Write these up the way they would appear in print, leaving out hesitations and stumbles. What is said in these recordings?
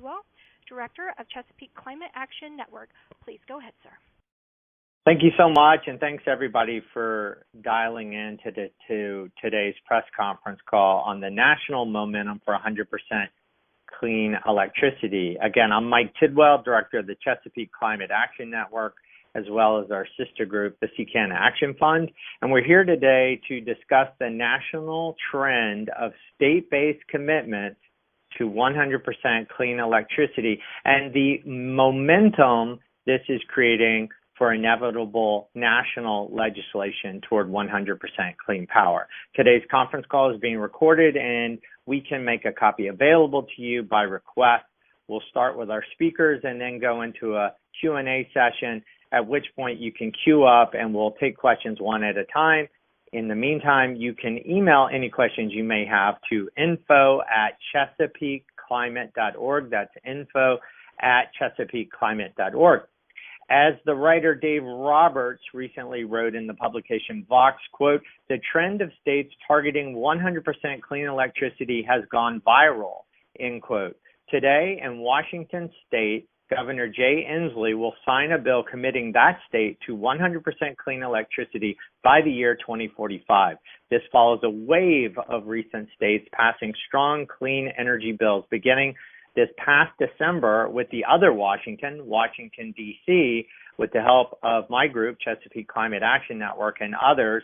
Tidwell, Director of Chesapeake Climate Action Network. Please go ahead, sir. Thank you so much, and thanks everybody for dialing in to today's press conference call on the national momentum for 100% clean electricity. Again, I'm Mike Tidwell, Director of the Chesapeake Climate Action Network, as well as our sister group, the CCAN Action Fund. And we're here today to discuss the national trend of state-based commitments to 100% clean electricity and the momentum this is creating for inevitable national legislation toward 100% clean power. Today's conference call is being recorded, and we can make a copy available to you by request. We'll start with our speakers and then go into a Q&A session, at which point you can queue up and we'll take questions one at a time. In the meantime, you can email any questions you may have to info@chesapeakeclimate.org. That's info@chesapeakeclimate.org. As the writer Dave Roberts recently wrote in the publication Vox, quote, "The trend of states targeting 100% clean electricity has gone viral," end quote. Today in Washington State, Governor Jay Inslee will sign a bill committing that state to 100% clean electricity by the year 2045. This follows a wave of recent states passing strong clean energy bills, beginning this past December with the other Washington, D.C., with the help of my group, Chesapeake Climate Action Network, and others,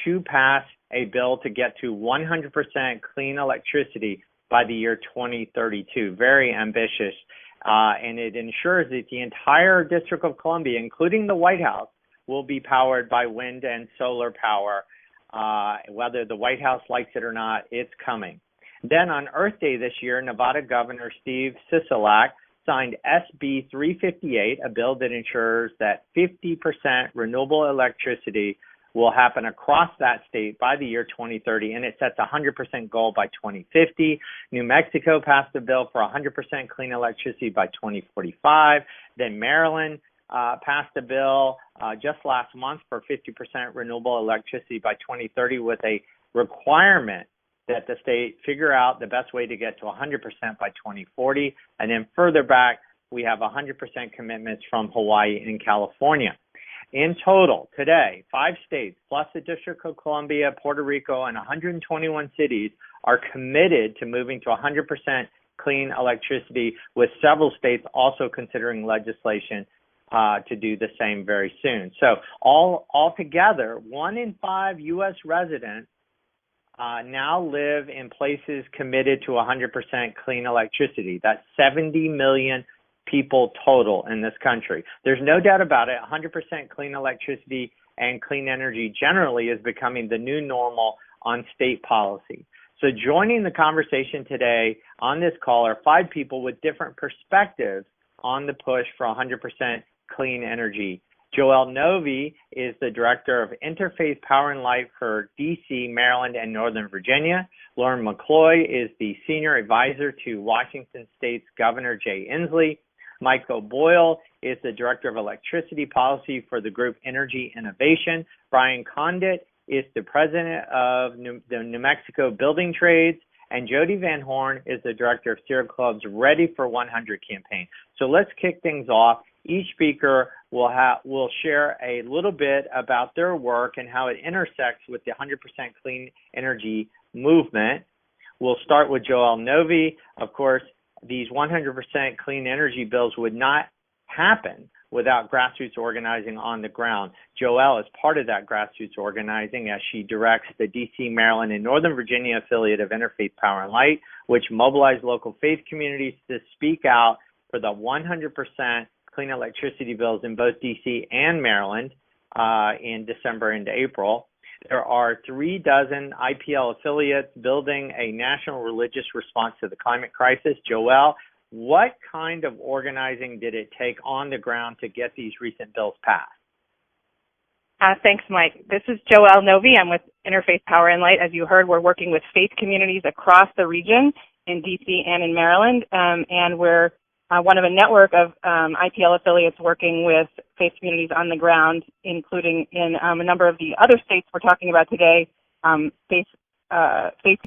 to pass a bill to get to 100% clean electricity by the year 2032. Very ambitious, and it ensures that the entire District of Columbia, including the White House, will be powered by wind and solar power. Whether the White House likes it or not, it's coming. Then on Earth Day this year, Nevada Governor Steve Sisolak signed SB 358, a bill that ensures that 50% renewable electricity will happen across that state by the year 2030, and it sets a 100% goal by 2050. New Mexico passed a bill for 100% clean electricity by 2045. Then Maryland passed a bill just last month for 50% renewable electricity by 2030 with a requirement that the state figure out the best way to get to 100% by 2040. And then further back, we have 100% commitments from Hawaii and California. In total, today, 5 states, plus the District of Columbia, Puerto Rico, and 121 cities are committed to moving to 100% clean electricity, with several states also considering legislation to do the same very soon. So altogether, 1 in 5 U.S. residents now live in places committed to 100% clean electricity. That's 70 million people total in this country. There's no doubt about it, 100% clean electricity and clean energy generally is becoming the new normal on state policy. So joining the conversation today on this call are 5 people with different perspectives on the push for 100% clean energy. Joelle Novi is the Director of Interfaith Power and Light for D.C., Maryland, and Northern Virginia. Lauren McCloy is the Senior Advisor to Washington State's Governor Jay Inslee. Mike O'Boyle is the Director of Electricity Policy for the group Energy Innovation. Brian Condit is the President of the New Mexico Building Trades. And Jody Van Horn is the Director of Sierra Club's Ready for 100 campaign. So let's kick things off. Each speaker will share a little bit about their work and how it intersects with the 100% clean energy movement. We'll start with Joelle Novi. Of course, these 100% clean energy bills would not happen without grassroots organizing on the ground. Joelle is part of that grassroots organizing as she directs the D.C., Maryland, and Northern Virginia affiliate of Interfaith Power and Light, which mobilized local faith communities to speak out for the 100% clean electricity bills in both D.C. and Maryland in December into April. There are 36 IPL affiliates building a national religious response to the climate crisis. Joelle, what kind of organizing did it take on the ground to get these recent bills passed? Thanks, Mike. This is Joelle Novi. I'm with Interfaith Power and Light. As you heard, we're working with faith communities across the region in D.C. and in Maryland, and we're one of a network of IPL affiliates working with faith communities on the ground, including in a number of the other states we're talking about today, faith